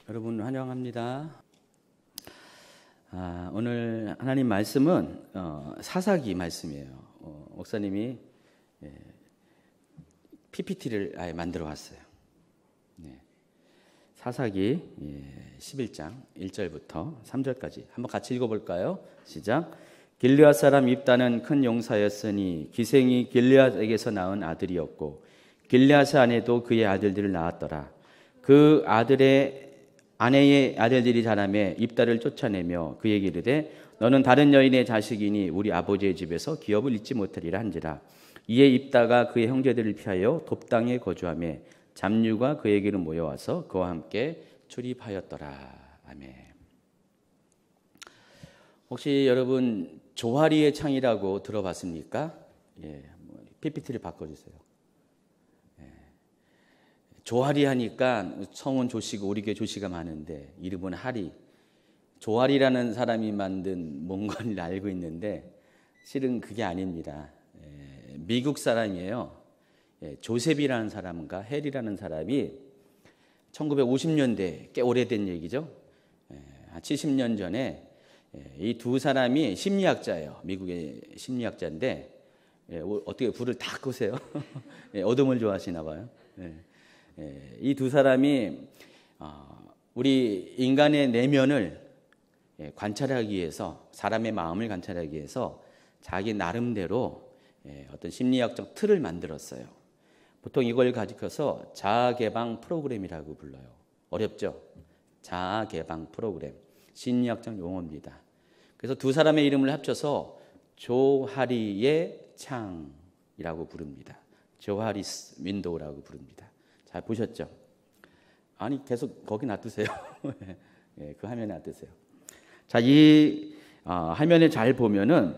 여러분 환영합니다. 오늘 하나님 말씀은 사사기 말씀이에요. 목사님이 PPT를 아예 만들어 왔어요. 사사기 11장 1절부터 3절까지 한번 같이 읽어볼까요? 시작. 길르앗 사람 입다는 큰 용사였으니 기생이 길르앗에게서 낳은 아들이었고 길르앗의 아내도 그의 아들들을 낳았더라. 그 아내의 아들들이 자라매 입다를 쫓아내며 그에게 이르되 너는 다른 여인의 자식이니 우리 아버지의 집에서 기업을 잊지 못하리라 한지라. 이에 입다가 그의 형제들을 피하여 돕당에 거주하며 잡류가 그에게로 모여와서 그와 함께 출입하였더라. 아멘. 혹시 여러분 조화리의 창이라고 들어봤습니까? PPT를 바꿔주세요. 조하리 하니까 성은 조씨고 우리 교회 조씨가 많은데 이름은 하리. 조하리라는 사람이 만든 뭔가를 알고 있는데 실은 그게 아닙니다. 미국 사람이에요. 조셉이라는 사람과 헬이라는 사람이 1950년대 꽤 오래된 얘기죠. 한 70년 전에 이 두 사람이 심리학자예요. 미국의 심리학자인데 어떻게 불을 다 끄세요? 어둠을 좋아하시나 봐요. 이 두 사람이 우리 인간의 내면을 관찰하기 위해서 사람의 마음을 관찰하기 위해서 자기 나름대로 어떤 심리학적 틀을 만들었어요. 보통 이걸 가지고서 자아개방 프로그램이라고 불러요. 어렵죠? 자아개방 프로그램. 심리학적 용어입니다. 그래서 두 사람의 이름을 합쳐서 조하리의 창이라고 부릅니다. 조하리스 윈도우라고 부릅니다. 잘 보셨죠? 아니 계속 거기 놔두세요. 그 화면에 놔두세요. 자, 이 화면에 잘 보면은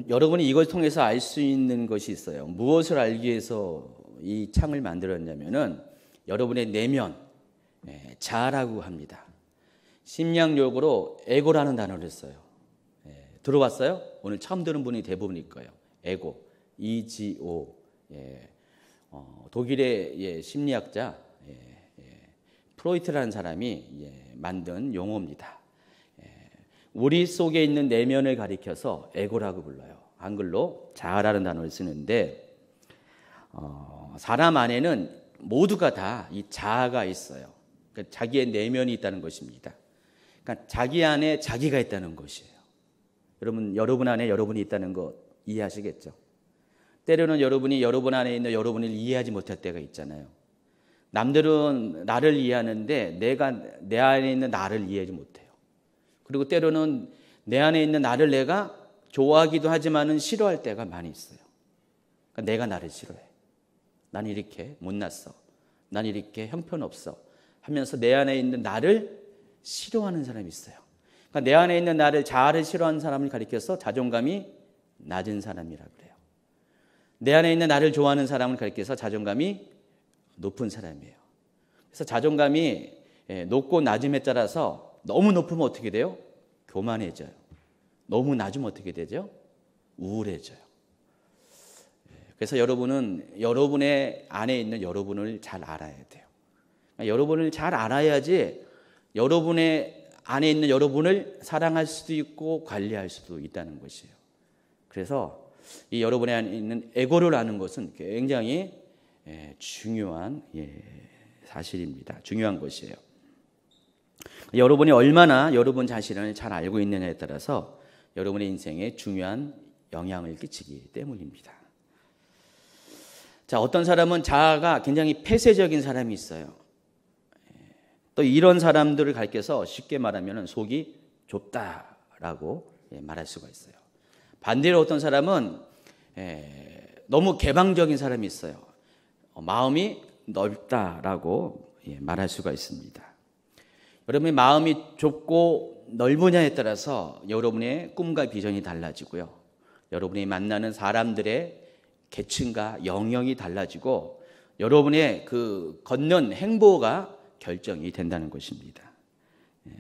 여러분이 이걸 통해서 알 수 있는 것이 있어요. 무엇을 알기 위해서 이 창을 만들었냐면은 여러분의 내면 자아라고 합니다. 심리학 용어로 에고라는 단어를 써요. 들어봤어요? 오늘 처음 들은 분이 대부분일 거예요. 에고, EGO. 독일의 심리학자 프로이트라는 사람이 만든 용어입니다. 우리 속에 있는 내면을 가리켜서 에고라고 불러요. 한글로 자아라는 단어를 쓰는데 사람 안에는 모두가 다 이 자아가 있어요. 그러니까 자기의 내면이 있다는 것입니다. 그러니까 자기 안에 자기가 있다는 것이에요. 여러분 안에 여러분이 있다는 거 이해하시겠죠? 때로는 여러분이 여러분 안에 있는 여러분을 이해하지 못할 때가 있잖아요. 남들은 나를 이해하는데 내가 내 안에 있는 나를 이해하지 못해요. 그리고 때로는 내 안에 있는 나를 내가 좋아하기도 하지만은 싫어할 때가 많이 있어요. 그러니까 내가 나를 싫어해. 난 이렇게 못났어. 난 이렇게 형편없어. 하면서 내 안에 있는 나를 싫어하는 사람이 있어요. 그러니까 내 안에 있는 나를 자아를 싫어하는 사람을 가리켜서 자존감이 낮은 사람이라고 그래요. 내 안에 있는 나를 좋아하는 사람을 가리켜서 자존감이 높은 사람이에요. 그래서 자존감이 높고 낮음에 따라서 너무 높으면 어떻게 돼요? 교만해져요. 너무 낮으면 어떻게 되죠? 우울해져요. 그래서 여러분은 여러분의 안에 있는 여러분을 잘 알아야 돼요. 그러니까 여러분을 잘 알아야지 여러분의 안에 있는 여러분을 사랑할 수도 있고 관리할 수도 있다는 것이에요. 그래서 이 여러분의 안에 있는 에고를 아는 것은 굉장히 중요한 사실입니다. 중요한 것이에요. 여러분이 얼마나 여러분 자신을 잘 알고 있느냐에 따라서 여러분의 인생에 중요한 영향을 끼치기 때문입니다. 자, 어떤 사람은 자아가 굉장히 폐쇄적인 사람이 있어요. 또 이런 사람들을 가리켜서 쉽게 말하면 속이 좁다라고 말할 수가 있어요. 반대로 어떤 사람은 너무 개방적인 사람이 있어요. 마음이 넓다라고 말할 수가 있습니다. 여러분의 마음이 좁고 넓으냐에 따라서 여러분의 꿈과 비전이 달라지고요. 여러분이 만나는 사람들의 계층과 영역이 달라지고 여러분의 그 걷는 행보가 결정이 된다는 것입니다.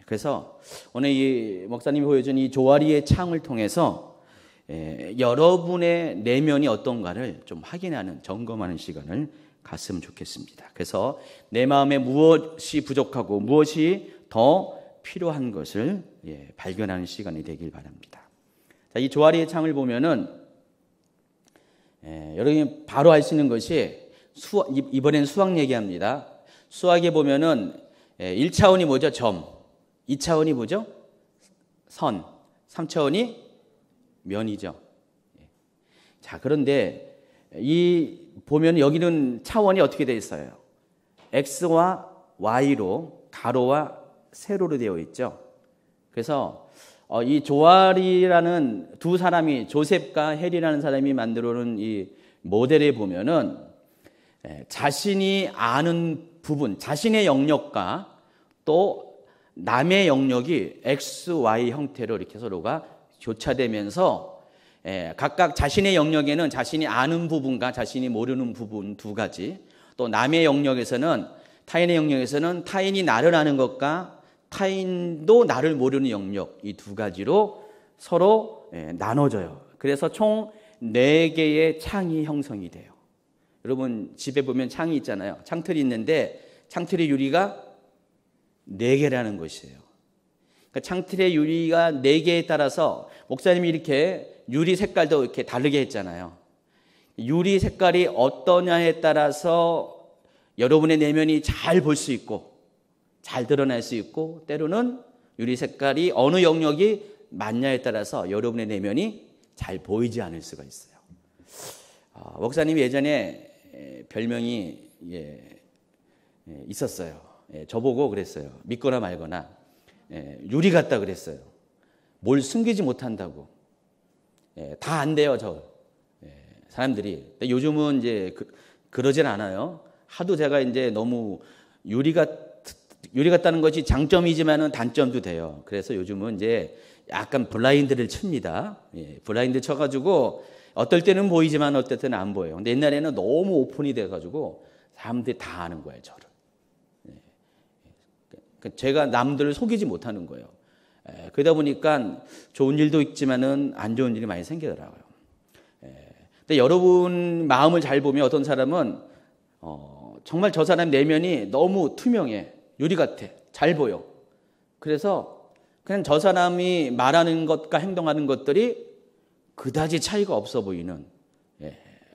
그래서 오늘 이 목사님이 보여준 이 조아리의 창을 통해서 여러분의 내면이 어떤가를 좀 확인하는 점검하는 시간을 갔으면 좋겠습니다. 그래서 내 마음에 무엇이 부족하고 무엇이 더 필요한 것을 발견하는 시간이 되길 바랍니다. 자, 이 조아리의 창을 보면은 여러분이 바로 알 수 있는 것이 이번엔 수학 얘기합니다. 수학에 보면은 1차원이 뭐죠? 점. 2차원이 뭐죠? 선. 3차원이 면이죠. 자, 그런데 보면 여기는 차원이 어떻게 되어 있어요? X와 Y로 가로와 세로로 되어 있죠. 그래서 이 조아리라는 두 사람이, 조셉과 헬이라는 사람이 만들어 놓은 이 모델에 보면은 자신이 아는 부분, 자신의 영역과 또 남의 영역이 X, Y 형태로 이렇게 서로가 교차되면서 각각 자신의 영역에는 자신이 아는 부분과 자신이 모르는 부분 두 가지, 또 남의 영역에서는, 타인의 영역에서는 타인이 나를 아는 것과 타인도 나를 모르는 영역, 이 두 가지로 서로 나눠져요. 그래서 총 4개의 창이 형성이 돼요. 여러분 집에 보면 창이 있잖아요. 창틀이 있는데 창틀의 유리가 4개라는 것이에요. 그러니까 창틀의 유리가 4개에 따라서 목사님이 이렇게 유리 색깔도 이렇게 다르게 했잖아요. 유리 색깔이 어떠냐에 따라서 여러분의 내면이 잘 볼 수 있고 잘 드러날 수 있고, 때로는 유리 색깔이 어느 영역이 맞냐에 따라서 여러분의 내면이 잘 보이지 않을 수가 있어요. 목사님이 예전에 별명이 있었어요. 저보고 그랬어요. 믿거나 말거나 유리 같다 그랬어요. 뭘 숨기지 못한다고. 다 안 돼요, 사람들이. 근데 요즘은 이제 그러진 않아요. 하도 제가 이제 너무 유리 같다는 것이 장점이지만은 단점도 돼요. 그래서 요즘은 이제 약간 블라인드를 칩니다. 블라인드 쳐가지고 어떨 때는 보이지만 어떨 때는 안 보여요. 근데 옛날에는 너무 오픈이 돼가지고 사람들이 다 아는 거예요, 저를. 제가 남들을 속이지 못하는 거예요. 그러다 보니까 좋은 일도 있지만은 안 좋은 일이 많이 생기더라고요. 근데 여러분 마음을 잘 보면 어떤 사람은 정말 저 사람 내면이 너무 투명해. 유리 같아. 잘 보여. 그래서 그냥 저 사람이 말하는 것과 행동하는 것들이 그다지 차이가 없어 보이는,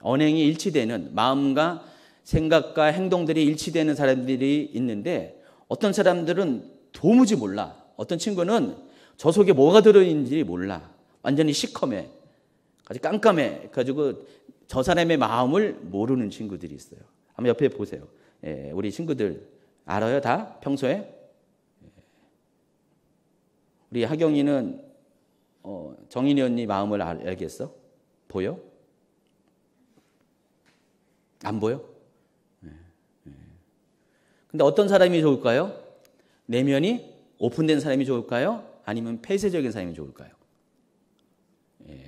언행이 일치되는, 마음과 생각과 행동들이 일치되는 사람들이 있는데, 어떤 사람들은 도무지 몰라. 어떤 친구는 저 속에 뭐가 들어있는지 몰라. 완전히 시커매. 아주 깜깜해. 가지고 저 사람의 마음을 모르는 친구들이 있어요. 한번 옆에 보세요. 우리 친구들 알아요, 다? 평소에? 우리 하경이는 정인이 언니 마음을 알겠어? 보여? 안 보여? 근데 어떤 사람이 좋을까요? 내면이 오픈된 사람이 좋을까요? 아니면 폐쇄적인 사람이 좋을까요?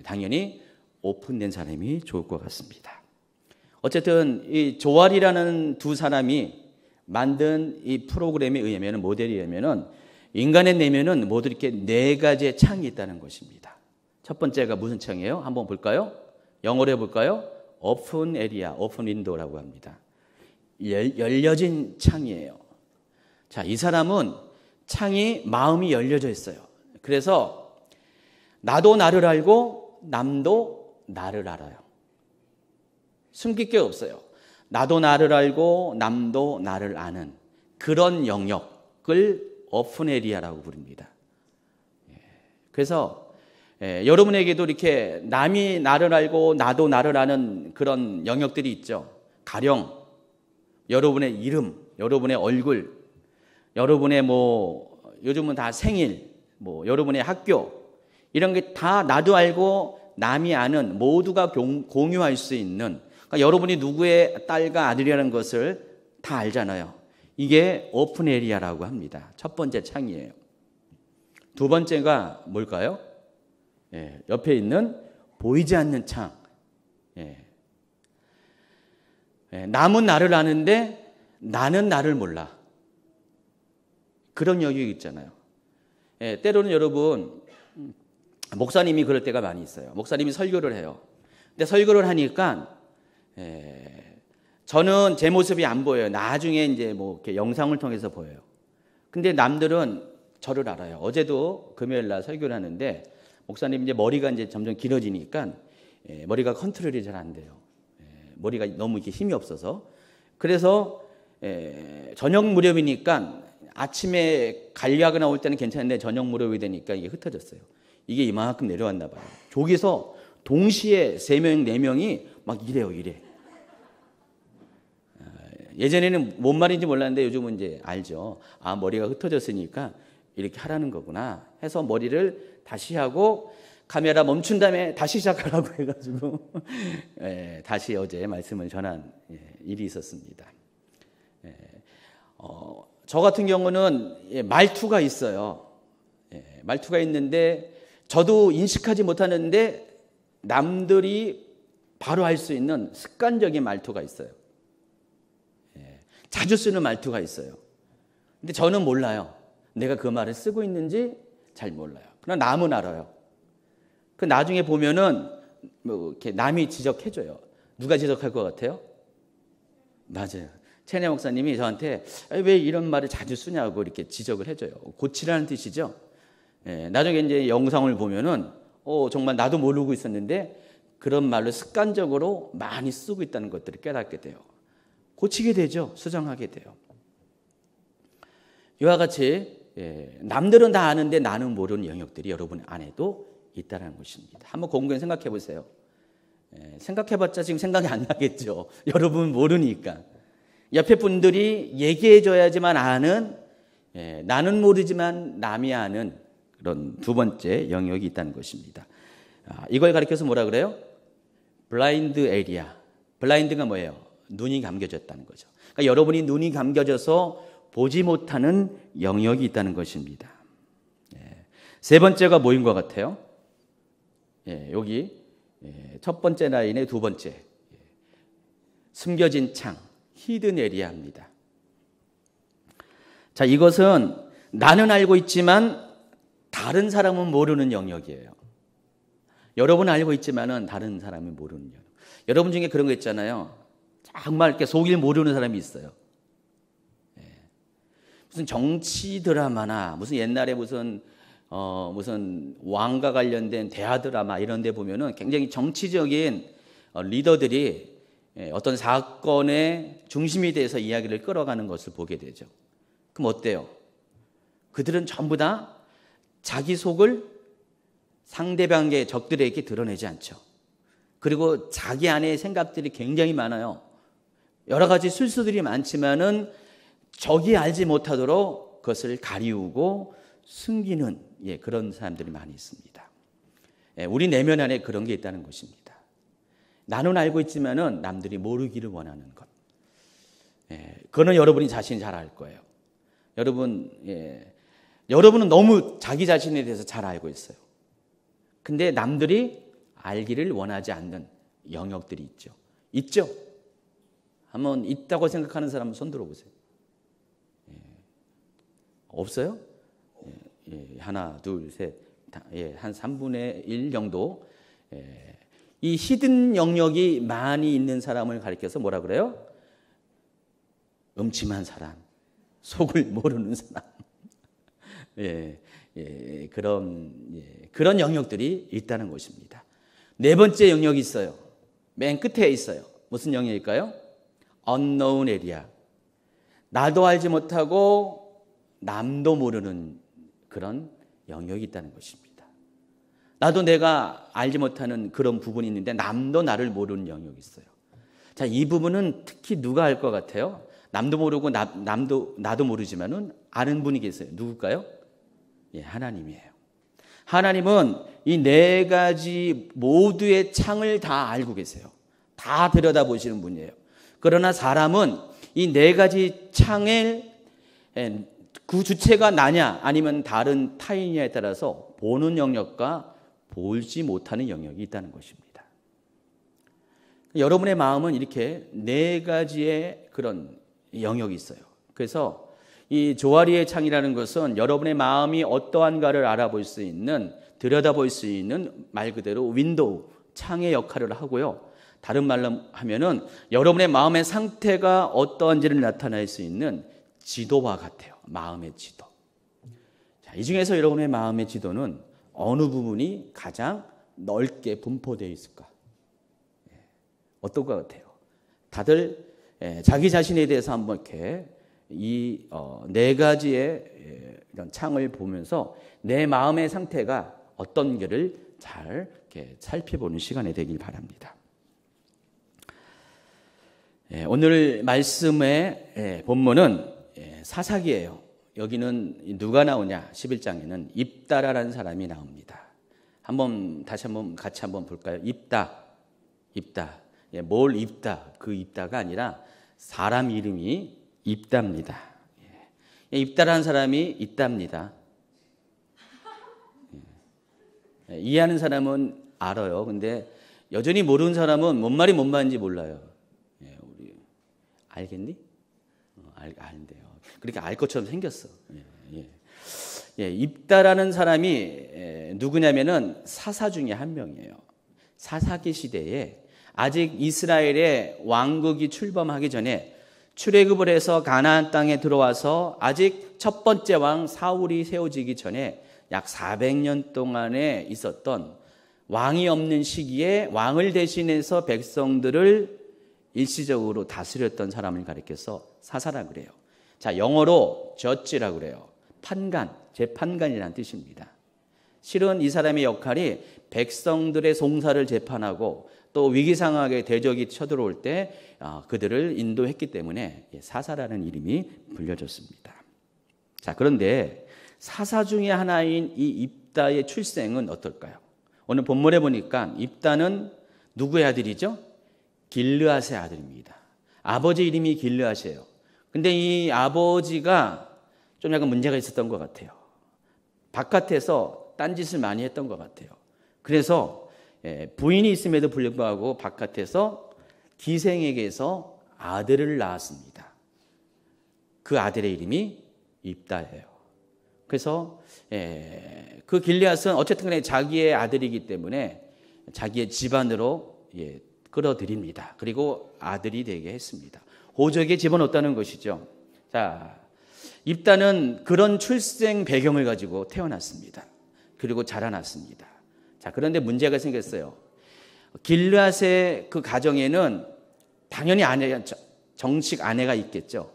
당연히 오픈된 사람이 좋을 것 같습니다. 어쨌든 이 조알이라는 두 사람이 만든 이 프로그램에 의하면, 모델에 의하면 인간의 내면은 모두 이렇게 4가지의 창이 있다는 것입니다. 첫 번째가 무슨 창이에요? 한번 볼까요? 영어로 해볼까요? 오픈 에리아, 오픈 윈도우라고 합니다. 열려진 창이에요. 자, 이 사람은 창이, 마음이 열려져 있어요. 그래서 나도 나를 알고 남도 나를 알아요. 숨길 게 없어요. 나도 나를 알고 남도 나를 아는 그런 영역을 오픈 에리아라고 부릅니다. 그래서 여러분에게도 이렇게 남이 나를 알고 나도 나를 아는 그런 영역들이 있죠. 가령 여러분의 이름, 여러분의 얼굴, 여러분의 요즘은 다 생일, 여러분의 학교, 이런 게 다 나도 알고 남이 아는, 모두가 공유할 수 있는, 그러니까 여러분이 누구의 딸과 아들이라는 것을 다 알잖아요. 이게 오픈 에리아라고 합니다. 첫 번째 창이에요. 두 번째가 뭘까요? 옆에 있는 보이지 않는 창. 남은 나를 아는데 나는 나를 몰라. 그런 영역이 있잖아요. 때로는 여러분, 목사님이 그럴 때가 많이 있어요. 목사님이 설교를 해요. 근데 설교를 하니까 저는 제 모습이 안 보여요. 나중에 이제 뭐 이렇게 영상을 통해서 보여요. 근데 남들은 저를 알아요. 어제도 금요일 날 설교를 하는데 목사님 이제 머리가 이제 점점 길어지니까 머리가 컨트롤이 잘 안 돼요. 머리가 너무 이렇게 힘이 없어서. 그래서 저녁 무렵이니까 아침에 관리하고 나올 때는 괜찮은데 저녁 무렵이 되니까 이게 흩어졌어요. 이게 이만큼 내려왔나 봐요. 저기서 동시에 3명, 4명이 막 이래. 예전에는 뭔 말인지 몰랐는데 요즘은 이제 알죠. 아, 머리가 흩어졌으니까 이렇게 하라는 거구나 해서 머리를 다시 하고 카메라 멈춘 다음에 다시 시작하라고 해가지고 다시 어제 말씀을 전한 일이 있었습니다. 저 같은 경우는 말투가 있어요. 말투가 있는데 저도 인식하지 못하는데 남들이 바로 할 수 있는 습관적인 말투가 있어요. 자주 쓰는 말투가 있어요. 근데 저는 몰라요. 내가 그 말을 쓰고 있는지 잘 몰라요. 그러나 남은 알아요. 그 나중에 보면은 뭐 이렇게 남이 지적해줘요. 누가 지적할 것 같아요? 맞아요. 최은혜 목사님이 저한테 왜 이런 말을 자주 쓰냐고 이렇게 지적을 해줘요. 고치라는 뜻이죠. 나중에 이제 영상을 보면은 정말 나도 모르고 있었는데 그런 말로 습관적으로 많이 쓰고 있다는 것들을 깨닫게 돼요. 고치게 되죠. 수정하게 돼요. 이와 같이 남들은 다 아는데 나는 모르는 영역들이 여러분 안에도 있다는 것입니다. 한번 곰곰이 생각해 보세요. 생각해봤자 지금 생각이 안 나겠죠. 여러분 모르니까. 옆에 분들이 얘기해 줘야지만 아는, 나는 모르지만 남이 아는 그런 두 번째 영역이 있다는 것입니다. 이걸 가리켜서 뭐라 그래요? 블라인드 에리아. 블라인드가 뭐예요? 눈이 감겨졌다는 거죠. 그러니까 여러분이 눈이 감겨져서 보지 못하는 영역이 있다는 것입니다. 세 번째가 뭐인 것 같아요? 여기 첫 번째 라인의 두 번째. 숨겨진 창, 히든 에리아입니다. 자, 이것은 나는 알고 있지만 다른 사람은 모르는 영역이에요. 여러분은 알고 있지만은 다른 사람은 모르는 영역. 여러분 중에 그런 거 있잖아요. 정말 이렇게 속일 모르는 사람이 있어요. 무슨 정치 드라마나 무슨 옛날에 무슨 왕과 관련된 대화 드라마 이런 데 보면은 굉장히 정치적인 리더들이 어떤 사건의 중심이 돼서 이야기를 끌어가는 것을 보게 되죠. 그럼 어때요? 그들은 전부 다 자기 속을 상대방의 적들에게 드러내지 않죠. 그리고 자기 안에 생각들이 굉장히 많아요. 여러 가지 술수들이 많지만은 적이 알지 못하도록 그것을 가리우고 숨기는 그런 사람들이 많이 있습니다. 우리 내면 안에 그런 게 있다는 것입니다. 나는 알고 있지만은 남들이 모르기를 원하는 것. 그거는 여러분이 자신이 잘 알 거예요. 여러분은 너무 자기 자신에 대해서 잘 알고 있어요. 근데 남들이 알기를 원하지 않는 영역들이 있죠. 있죠? 한번 있다고 생각하는 사람은 손 들어보세요. 없어요? 하나, 둘, 셋, 한 3분의 1 정도. 이 히든 영역이 많이 있는 사람을 가리켜서 뭐라 그래요? 음침한 사람, 속을 모르는 사람. 그런 영역들이 있다는 것입니다. 네 번째 영역이 있어요. 맨 끝에 있어요. 무슨 영역일까요? unknown area. 나도 알지 못하고 남도 모르는 그런 영역이 있다는 것입니다. 나도 내가 알지 못하는 그런 부분이 있는데 남도 나를 모르는 영역이 있어요. 자, 이 부분은 특히 누가 알 것 같아요? 남도 모르고 나도 모르지만은 아는 분이 계세요. 누굴까요? 하나님이에요. 하나님은 이 네 가지 모두의 창을 다 알고 계세요. 다 들여다보시는 분이에요. 그러나 사람은 이 네 가지 창을 그 주체가 나냐 아니면 다른 타인이냐에 따라서 보는 영역과 보지 못하는 영역이 있다는 것입니다. 여러분의 마음은 이렇게 네 가지의 그런 영역이 있어요. 그래서 이 조아리의 창이라는 것은 여러분의 마음이 어떠한가를 알아볼 수 있는, 들여다볼 수 있는 말 그대로 윈도우, 창의 역할을 하고요. 다른 말로 하면은 여러분의 마음의 상태가 어떠한지를 나타낼 수 있는 지도와 같아요. 마음의 지도. 자, 이 중에서 여러분의 마음의 지도는 어느 부분이 가장 넓게 분포되어 있을까? 어떨 것 같아요? 다들 자기 자신에 대해서 한번 이렇게 이 네 가지의 이런 창을 보면서 내 마음의 상태가 어떤 게를 잘 이렇게 살펴보는 시간이 되길 바랍니다. 오늘 말씀의 본문은 사사기예요. 여기는 누가 나오냐? 11장에는 입다라는 사람이 나옵니다. 다시 한번 같이 한번 볼까요? 입다. 뭘 입다? 그 입다가 아니라 사람 이름이 입다입니다. 입다라는 사람이 있답니다. 이해하는 사람은 알아요. 근데 여전히 모르는 사람은 뭔 말이 뭔 말인지 몰라요. 우리 알겠니? 알는데요. 그렇게 알 것처럼 생겼어. 입다라는 사람이 누구냐면은 사사 중에 한 명이에요. 사사기 시대에 아직 이스라엘의 왕국이 출범하기 전에 출애굽을 해서 가나안 땅에 들어와서 아직 첫 번째 왕 사울이 세워지기 전에 약 400년 동안에 있었던 왕이 없는 시기에 왕을 대신해서 백성들을 일시적으로 다스렸던 사람을 가리켜서 사사라 그래요. 자, 영어로 저지라 그래요. 판관, 재판관이라는 뜻입니다. 실은 이 사람의 역할이 백성들의 송사를 재판하고 또 위기상황에 대적이 쳐들어올 때 그들을 인도했기 때문에 사사라는 이름이 불려졌습니다. 자, 그런데 사사 중에 하나인 이 입다의 출생은 어떨까요? 오늘 본문에 보니까 입다는 누구의 아들이죠? 길르앗의 아들입니다. 아버지 이름이 길르앗이에요. 근데 이 아버지가 좀 약간 문제가 있었던 것 같아요. 바깥에서 딴짓을 많이 했던 것 같아요. 그래서 부인이 있음에도 불구하고 바깥에서 기생에게서 아들을 낳았습니다. 그 아들의 이름이 입다예요. 그래서 그 길르앗은 어쨌든 간에 자기의 아들이기 때문에 자기의 집안으로 끌어들입니다. 그리고 아들이 되게 했습니다. 호적에 집어넣었다는 것이죠. 자, 입다는 그런 출생 배경을 가지고 태어났습니다. 그리고 자라났습니다. 자, 그런데 문제가 생겼어요. 길르앗의 그 가정에는 당연히 정식 아내가 있겠죠.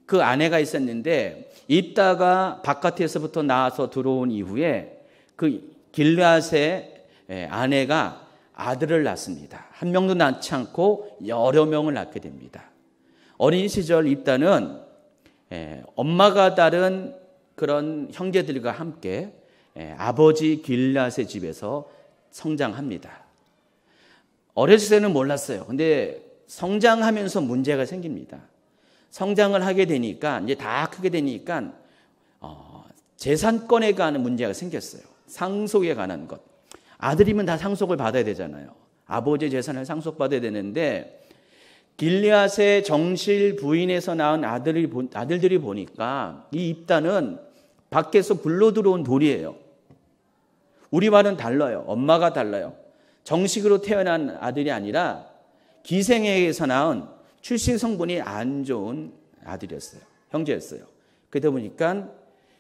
그 아내가 있었는데 입다가 바깥에서부터 나와서 들어온 이후에 그 길르앗의 아내가 아들을 낳습니다. 한 명도 낳지 않고 여러 명을 낳게 됩니다. 어린 시절 입다는 엄마가 다른 그런 형제들과 함께 아버지 길르앗의 집에서 성장합니다. 어렸을 때는 몰랐어요. 근데 성장하면서 문제가 생깁니다. 성장을 하게 되니까 이제 다 크게 되니까 재산권에 관한 문제가 생겼어요. 상속에 관한 것. 아들이면 다 상속을 받아야 되잖아요. 아버지의 재산을 상속받아야 되는데 길르앗의 정실 부인에서 낳은 아들들이 보니까 이 입다는 밖에서 굴러 들어온 돌이에요. 우리와는 달라요. 엄마가 달라요. 정식으로 태어난 아들이 아니라 기생에게서 낳은 출신 성분이 안 좋은 아들이었어요. 형제였어요. 그러다 보니까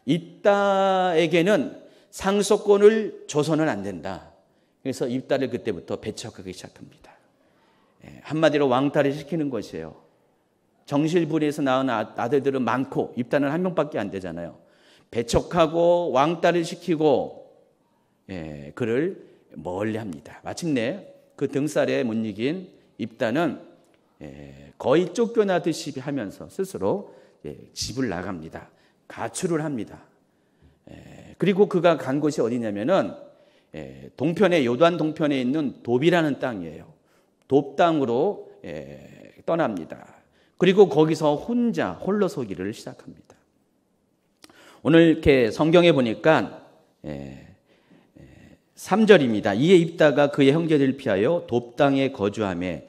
입다에게는 상속권을 줘서는 안 된다. 그래서 입다를 그때부터 배척하기 시작합니다. 한마디로 왕따를 시키는 것이에요. 정실부리에서 낳은 아들들은 많고 입다는 한 명밖에 안 되잖아요. 배척하고 왕따를 시키고 그를 멀리합니다. 마침내 그 등살에 못 이긴 입다는 거의 쫓겨나듯이 하면서 스스로 집을 나갑니다. 가출을 합니다. 그리고 그가 간 곳이 어디냐면은 동편에 요단 동편에 있는 돕이라는 땅이에요. 돕 땅으로 떠납니다. 그리고 거기서 홀로 서기를 시작합니다. 오늘 이렇게 성경에 보니까 3절입니다. 이에 입다가 그의 형제들을 피하여 돕 땅에 거주하며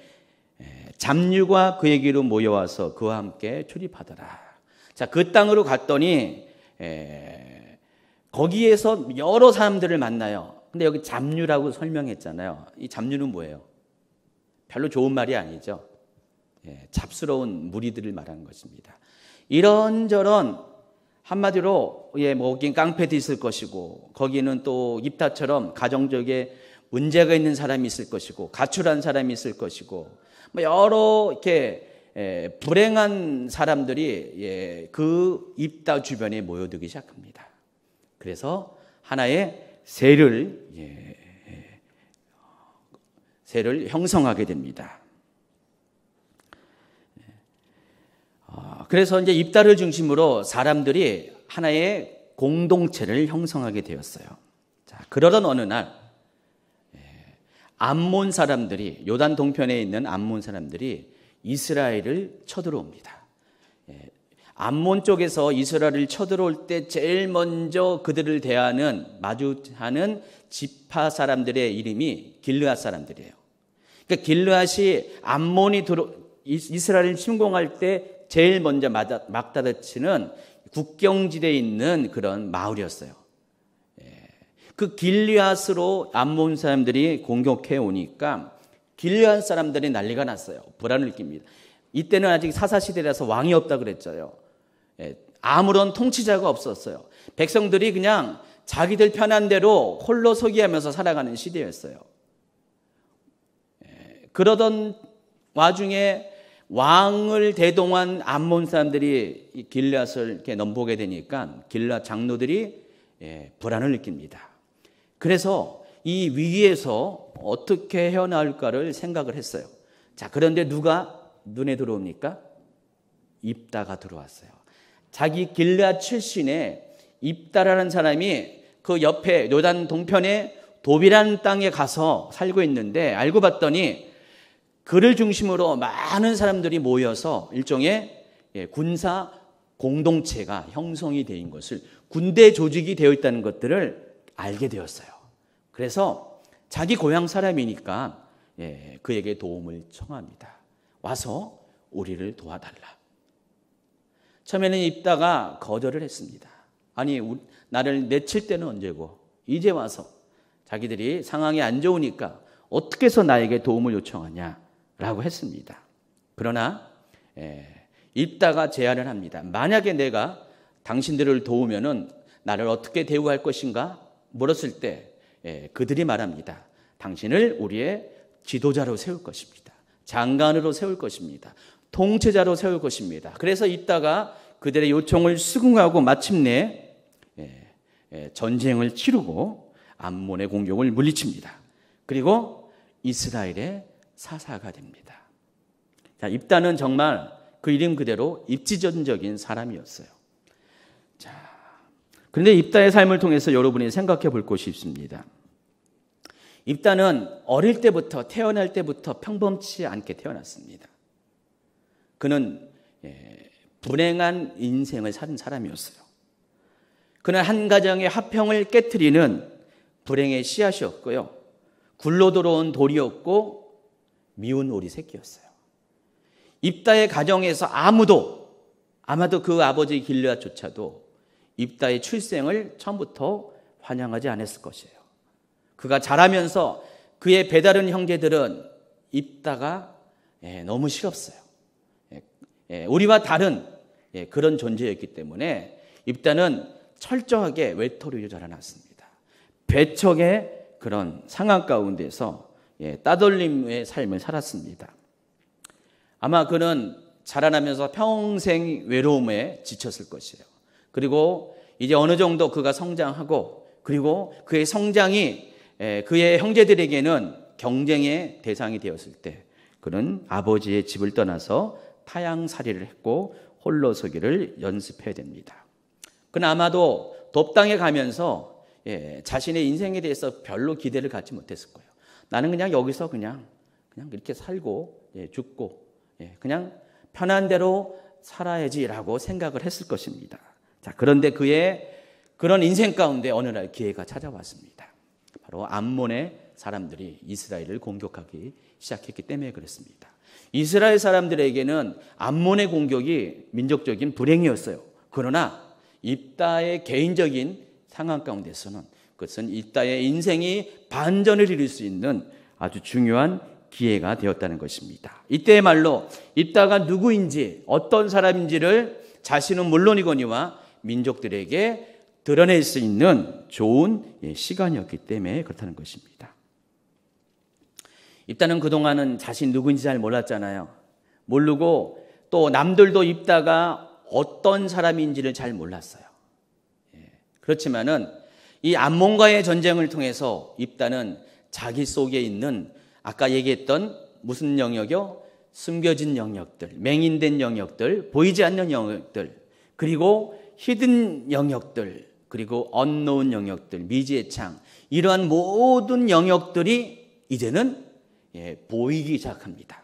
잡류가 그에게로 모여와서 그와 함께 출입하더라. 자, 그 땅으로 갔더니 거기에서 여러 사람들을 만나요. 근데 여기 잡류라고 설명했잖아요. 이 잡류는 뭐예요? 별로 좋은 말이 아니죠. 잡스러운 무리들을 말하는 것입니다. 이런저런 한마디로 뭐 거긴 깡패도 있을 것이고 거기는 또 입다처럼 가정적에 문제가 있는 사람이 있을 것이고 가출한 사람이 있을 것이고 뭐 여러 이렇게 불행한 사람들이 그 입다 주변에 모여들기 시작합니다. 그래서 하나의 세를 형성하게 됩니다. 그래서 이제 입다를 중심으로 사람들이 하나의 공동체를 형성하게 되었어요. 자, 그러던 어느 날 암몬 사람들이 요단 동편에 있는 암몬 사람들이 이스라엘을 쳐들어옵니다. 암몬 쪽에서 이스라엘을 쳐들어올 때 제일 먼저 그들을 마주하는 지파 사람들의 이름이 길르앗 사람들이에요. 그러니까 길르앗이 이스라엘을 침공할 때 제일 먼저 막다다치는 국경지대에 있는 그런 마을이었어요. 그 길르앗으로 암몬 사람들이 공격해 오니까 길르앗 사람들이 난리가 났어요. 불안을 느낍니다. 이때는 아직 사사시대라서 왕이 없다 그랬잖아요. 아무런 통치자가 없었어요. 백성들이 그냥 자기들 편한 대로 홀로 서기하면서 살아가는 시대였어요. 그러던 와중에 왕을 대동한 암몬 사람들이 길르앗을 이렇게 넘보게 되니까 길르앗 장로들이 불안을 느낍니다. 그래서 이 위기에서 어떻게 헤어나올까를 생각을 했어요. 자, 그런데 누가 눈에 들어옵니까? 입다가 들어왔어요. 자기 길르앗 출신의 입다라는 사람이 그 옆에 요단 동편에 도비라는 땅에 가서 살고 있는데 알고 봤더니 그를 중심으로 많은 사람들이 모여서 일종의 군사 공동체가 형성이 된 것을, 군대 조직이 되어 있다는 것들을 알게 되었어요. 그래서 자기 고향 사람이니까 그에게 도움을 청합니다. 와서 우리를 도와달라. 처음에는 입다가 거절을 했습니다. 아니, 나를 내칠 때는 언제고 이제 와서 자기들이 상황이 안 좋으니까 어떻게 해서 나에게 도움을 요청하냐 라고 했습니다. 그러나 입다가 제안을 합니다. 만약에 내가 당신들을 도우면은 나를 어떻게 대우할 것인가 물었을 때 그들이 말합니다. 당신을 우리의 지도자로 세울 것입니다. 장관으로 세울 것입니다. 통치자로 세울 것입니다. 그래서 입다가 그들의 요청을 수긍하고 마침내 전쟁을 치르고 암몬의 공격을 물리칩니다. 그리고 이스라엘의 사사가 됩니다. 자, 입다는 정말 그 이름 그대로 입지전적인 사람이었어요. 자, 그런데 입다의 삶을 통해서 여러분이 생각해 볼 것이 있습니다. 입다는 어릴 때부터, 태어날 때부터 평범치 않게 태어났습니다. 그는 불행한 인생을 산 사람이었어요. 그는 한 가정의 화평을 깨트리는 불행의 씨앗이었고요. 굴러 들어온 돌이었고 미운 오리 새끼였어요. 입다의 가정에서 아마도 그 아버지 길르앗조차도 입다의 출생을 처음부터 환영하지 않았을 것이에요. 그가 자라면서 그의 배다른 형제들은 입다가 너무 싫었어요. 우리와 다른 그런 존재였기 때문에 입다는 철저하게 외톨이로 자라났습니다. 배척의 그런 상황 가운데서 따돌림의 삶을 살았습니다. 아마 그는 자라나면서 평생 외로움에 지쳤을 것이에요. 그리고 이제 어느 정도 그가 성장하고 그리고 그의 성장이 그의 형제들에게는 경쟁의 대상이 되었을 때 그는 아버지의 집을 떠나서 타향살이를 했고 홀로 서기를 연습해야 됩니다. 그는 아마도 돕당에 가면서 자신의 인생에 대해서 별로 기대를 갖지 못했을 거예요. 나는 그냥 여기서 그냥 이렇게 살고 죽고 그냥 편한 대로 살아야지라고 생각을 했을 것입니다. 자, 그런데 그의 그런 인생 가운데 어느 날 기회가 찾아왔습니다. 바로 암몬의 사람들이 이스라엘을 공격하기 시작했기 때문에 그렇습니다. 이스라엘 사람들에게는 암몬의 공격이 민족적인 불행이었어요. 그러나 입다의 개인적인 상황 가운데서는 그것은 입다의 인생이 반전을 이룰 수 있는 아주 중요한 기회가 되었다는 것입니다. 이때야말로 입다가 누구인지 어떤 사람인지를 자신은 물론이거니와 민족들에게 드러낼 수 있는 좋은 시간이었기 때문에 그렇다는 것입니다. 입다는 그동안은 자신 누구인지 잘 몰랐잖아요. 모르고 또 남들도 입다가 어떤 사람인지를 잘 몰랐어요. 그렇지만은 이 암몬과의 전쟁을 통해서 입다는 자기 속에 있는 아까 얘기했던 무슨 영역이요? 숨겨진 영역들, 맹인된 영역들, 보이지 않는 영역들, 그리고 히든 영역들, 그리고 언노운 영역들, 미지의 창, 이러한 모든 영역들이 이제는 보이기 시작합니다.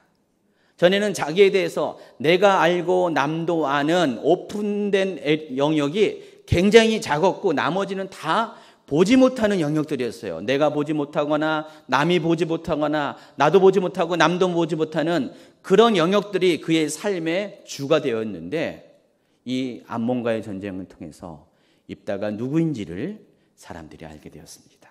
전에는 자기에 대해서 내가 알고 남도 아는 오픈된 영역이 굉장히 작았고 나머지는 다 보지 못하는 영역들이었어요. 내가 보지 못하거나 남이 보지 못하거나 나도 보지 못하고 남도 보지 못하는 그런 영역들이 그의 삶의 주가 되었는데 이 암몬과의 전쟁을 통해서 입다가 누구인지를 사람들이 알게 되었습니다.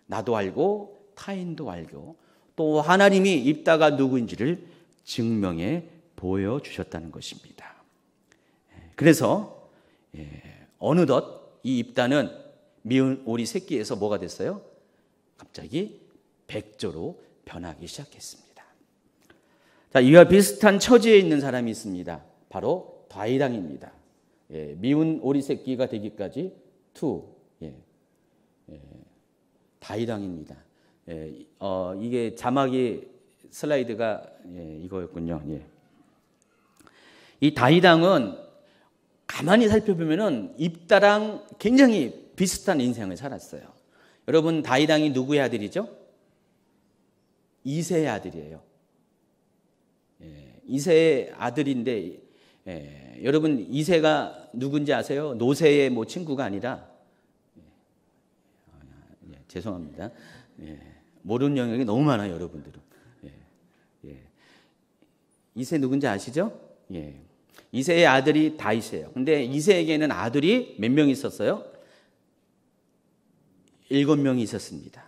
나도 알고 타인도 알고 또 하나님이 입다가 누구인지를 증명해 보여주셨다는 것입니다. 그래서 어느덧 이 입다는 미운 오리 새끼에서 뭐가 됐어요? 갑자기 백조로 변하기 시작했습니다. 자, 이와 비슷한 처지에 있는 사람이 있습니다. 바로 다윗왕입니다. 미운 오리 새끼가 되기까지 다윗왕입니다. 이게 자막이 슬라이드가 이거였군요. 이 다윗왕은 가만히 살펴보면은 입다랑 굉장히 비슷한 인생을 살았어요. 여러분 다윗왕이 누구의 아들이죠? 이새의 아들이에요. 이새의 아들인데 여러분 이새가 누군지 아세요? 노새의 친구가 아니라 죄송합니다. 모르는 영역이 너무 많아요, 여러분들은. 이새 누군지 아시죠? 이새의 아들이 다윗이에요. 근데 이새에게는 아들이 몇 명 있었어요? 7명이 있었습니다.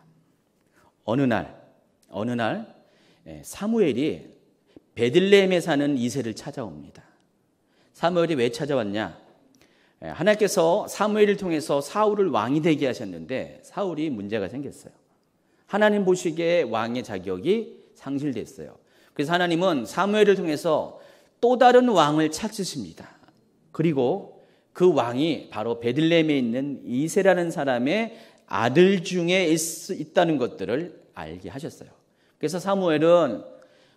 어느 날 사무엘이 베들레헴에 사는 이새를 찾아옵니다. 사무엘이 왜 찾아왔냐? 하나님께서 사무엘을 통해서 사울을 왕이 되게 하셨는데 사울이 문제가 생겼어요. 하나님 보시기에 왕의 자격이 상실됐어요. 그래서 하나님은 사무엘을 통해서 또 다른 왕을 찾으십니다. 그리고 그 왕이 바로 베들레헴에 있는 이새라는 사람의 아들 중에 있다는 것들을 알게 하셨어요. 그래서 사무엘은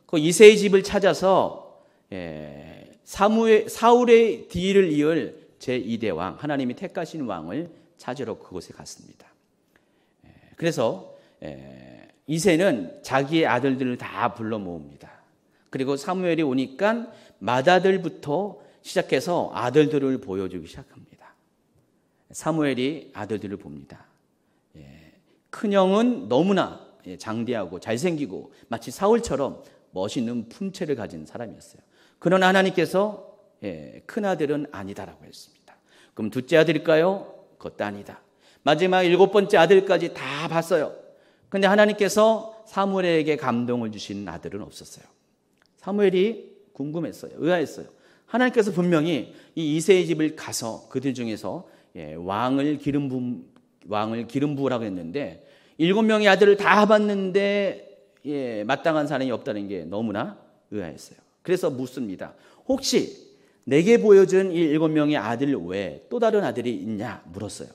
그 이새의 집을 찾아서 사울의 뒤를 이을 제2대 왕, 하나님이 택하신 왕을 찾으러 그곳에 갔습니다. 그래서 이새는 자기의 아들들을 다 불러 모읍니다. 그리고 사무엘이 오니까 맏아들부터 시작해서 아들들을 보여주기 시작합니다. 사무엘이 아들들을 봅니다. 큰형은 너무나 장대하고 잘생기고 마치 사울처럼 멋있는 품체를 가진 사람이었어요. 그러나 하나님께서 큰아들은 아니다라고 했습니다. 그럼 둘째 아들일까요? 그것도 아니다. 마지막 7번째 아들까지 다 봤어요. 그런데 하나님께서 사무엘에게 감동을 주신 아들은 없었어요. 사무엘이 궁금했어요. 의아했어요. 하나님께서 분명히 이 이새의 집을 가서 그들 중에서 왕을 기름 부으라고 했는데 7명의 아들을 다 봤는데 마땅한 사람이 없다는 게 너무나 의아했어요. 그래서 묻습니다. 혹시 내게 보여준 이 7명의 아들 외에 또 다른 아들이 있냐 물었어요.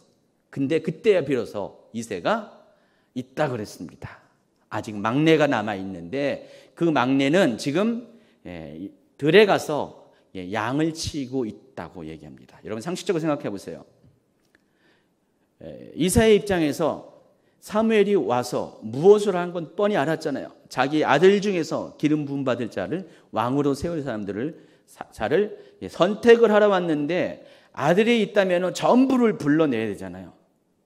근데 그때야 비로소 이새가 있다 그랬습니다. 아직 막내가 남아 있는데 그 막내는 지금 들에 가서 양을 치고 있다고 얘기합니다. 여러분 상식적으로 생각해 보세요. 이새의 입장에서 사무엘이 와서 무엇을 한 건 뻔히 알았잖아요. 자기 아들 중에서 기름 부음 받을 자를 왕으로 세울 자를 선택을 하러 왔는데 아들이 있다면 전부를 불러내야 되잖아요.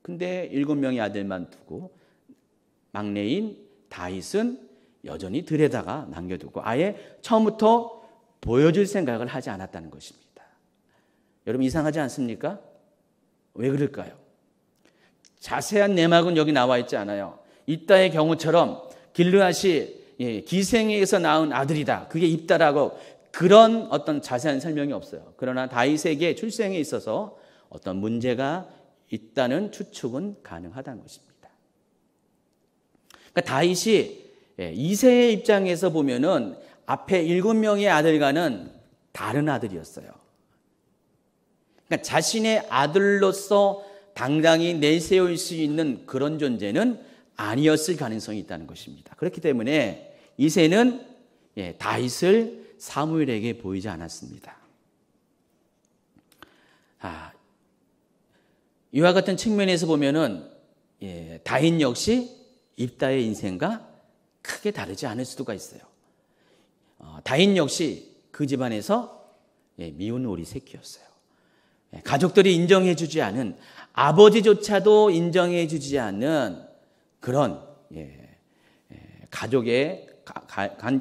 근데 7명의 아들만 두고 막내인 다윗은 여전히 들에다가 남겨두고 아예 처음부터 보여줄 생각을 하지 않았다는 것입니다. 여러분 이상하지 않습니까? 왜 그럴까요? 자세한 내막은 여기 나와 있지 않아요. 이따의 경우처럼 길르앗이 기생에서 낳은 아들이다. 그게 입다라고 그런 어떤 자세한 설명이 없어요. 그러나 다윗에게 출생에 있어서 어떤 문제가 있다는 추측은 가능하다는 것입니다. 그러니까 다윗이 이새의 입장에서 보면은 앞에 7명의 아들과는 다른 아들이었어요. 그러니까 자신의 아들로서 당당히 내세울 수 있는 그런 존재는 아니었을 가능성이 있다는 것입니다. 그렇기 때문에 이새는 다윗을 사무엘에게 보이지 않았습니다. 이와 같은 측면에서 보면은 다윗 역시 입다의 인생과 크게 다르지 않을 수가 있어요. 다윗 역시 그 집안에서 미운 오리 새끼였어요. 가족들이 인정해주지 않은, 아버지조차도 인정해주지 않는 그런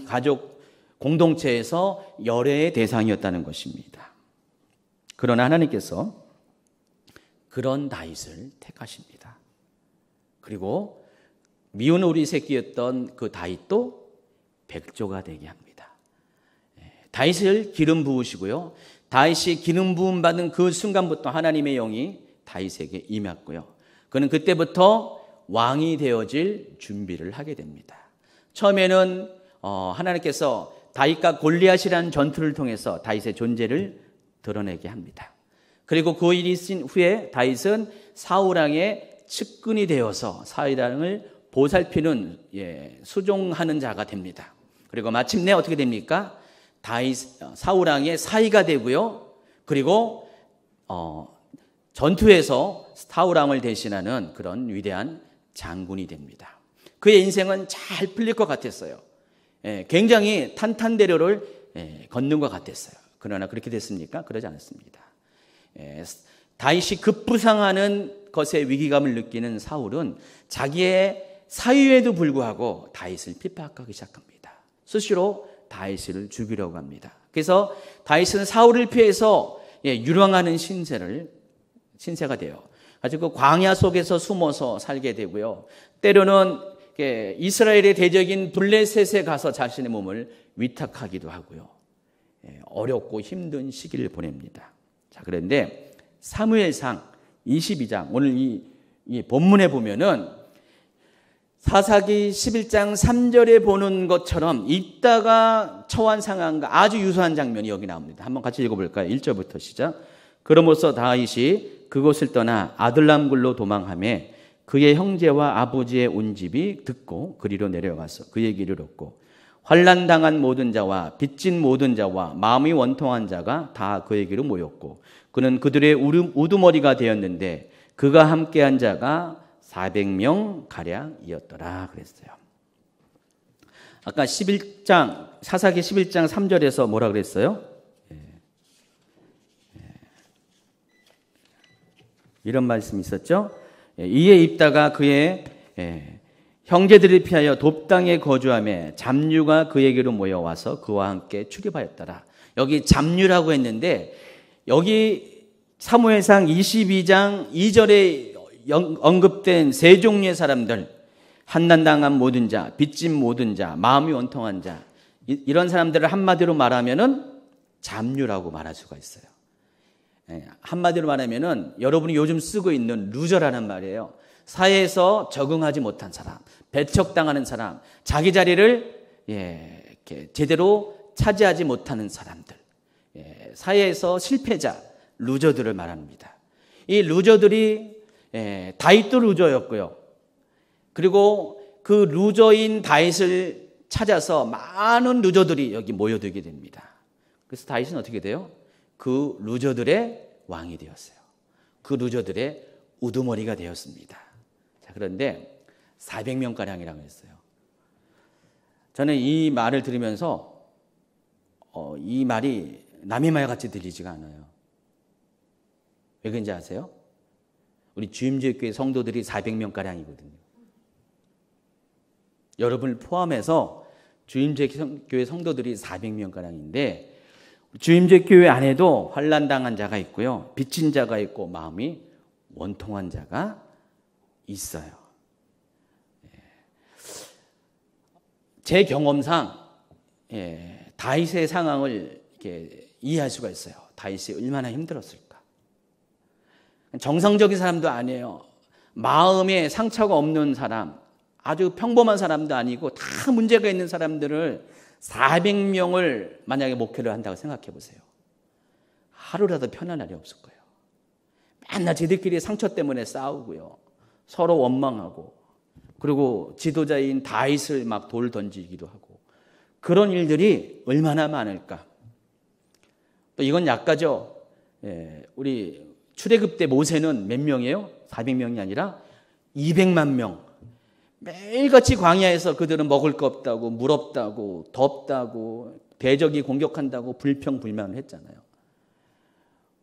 가족 공동체에서 열애의 대상이었다는 것입니다. 그러나 하나님께서 그런 다윗을 택하십니다. 그리고 미운 오리 새끼였던 그 다윗도 백조가 되게 합니다. 다윗을 기름 부으시고요. 다윗이 기름 부음 받은 그 순간부터 하나님의 영이 다윗에게 임했고요. 그는 그때부터 왕이 되어질 준비를 하게 됩니다. 처음에는 하나님께서 다윗과 골리앗이라는 전투를 통해서 다윗의 존재를 드러내게 합니다. 그리고 그 일이 있은 후에 다윗은 사울왕의 측근이 되어서 사울왕을 보살피는 수종하는 자가 됩니다. 그리고 마침내 어떻게 됩니까? 사울왕의 사위가 되고요. 그리고 전투에서 사울왕을 대신하는 그런 위대한 장군이 됩니다. 그의 인생은 잘 풀릴 것 같았어요. 굉장히 탄탄대로를 걷는 것 같았어요. 그러나 그렇게 됐습니까? 그러지 않았습니다. 다윗이 급부상하는 것에 위기감을 느끼는 사울은 자기의 사위에도 불구하고 다윗을 핍박하기 시작합니다. 수시로 다윗을 죽이려고 합니다. 그래서 다윗은 사울을 피해서 유랑하는 신세가 돼요. 가지고 광야 속에서 숨어서 살게 되고요. 때로는 이스라엘의 대적인 블레셋에 가서 자신의 몸을 위탁하기도 하고요. 어렵고 힘든 시기를 보냅니다. 자, 그런데 사무엘상 22장 오늘 이 본문에 보면은 사사기 11장 3절에 보는 것처럼 있다가 처한 상황과 아주 유사한 장면이 여기 나옵니다. 한번 같이 읽어볼까요? 1절부터 시작. 그러므로서 다윗이 그곳을 떠나 아들람굴로 도망하며 그의 형제와 아버지의 온 집이 듣고 그리로 내려가서 그의 길을 얻고 환난당한 모든 자와 빚진 모든 자와 마음이 원통한 자가 다 그에게로 모였고 그는 그들의 우두머리가 되었는데 그가 함께한 자가 400명 가량이었더라 그랬어요. 아까 사사기 11장 3절에서 뭐라 그랬어요? 이런 말씀이 있었죠. 이에 입다가 그의 형제들을 피하여 돕당에 거주하며 잡류가 그에게로 모여와서 그와 함께 출입하였더라. 여기 잡류라고 했는데 여기 사무엘상 22장 2절에 언급된 세 종류의 사람들, 환난당한 모든 자, 빚진 모든 자, 마음이 원통한 자, 이런 사람들을 한마디로 말하면은 잡류라고 말할 수가 있어요. 한마디로 말하면은 여러분이 요즘 쓰고 있는 루저라는 말이에요. 사회에서 적응하지 못한 사람, 배척당하는 사람, 자기 자리를 이렇게 제대로 차지하지 못하는 사람들, 사회에서 실패자, 루저들을 말합니다. 이 루저들이 다윗도 루저였고요. 그리고 그 루저인 다윗을 찾아서 많은 루저들이 여기 모여들게 됩니다. 그래서 다윗은 어떻게 돼요? 그 루저들의 왕이 되었어요. 그 루저들의 우두머리가 되었습니다. 자, 그런데 400명가량이라고 했어요. 저는 이 말을 들으면서 이 말이 남의 말 같이 들리지가 않아요. 왜 그런지 아세요? 우리 주임제교회 성도들이 400명가량이거든요. 여러분을 포함해서 주임제교회 성도들이 400명가량인데 주임제교회 안에도 환난당한 자가 있고요. 빚진 자가 있고 마음이 원통한 자가 있어요. 제 경험상 다윗의 상황을 이렇게 이해할 수가 있어요. 다윗이 얼마나 힘들었을까. 정상적인 사람도 아니에요. 마음에 상처가 없는 사람, 아주 평범한 사람도 아니고 다 문제가 있는 사람들을 400명을 만약에 목회를 한다고 생각해 보세요. 하루라도 편한 날이 없을 거예요. 맨날 지들끼리 상처 때문에 싸우고요. 서로 원망하고, 그리고 지도자인 다윗을 막 돌 던지기도 하고, 그런 일들이 얼마나 많을까. 또 이건 약가죠. 우리 출애굽 때 모세는 몇 명이에요? 400명이 아니라 200만 명. 매일같이 광야에서 그들은 먹을 거 없다고, 물 없다고, 덥다고, 대적이 공격한다고 불평불만을 했잖아요.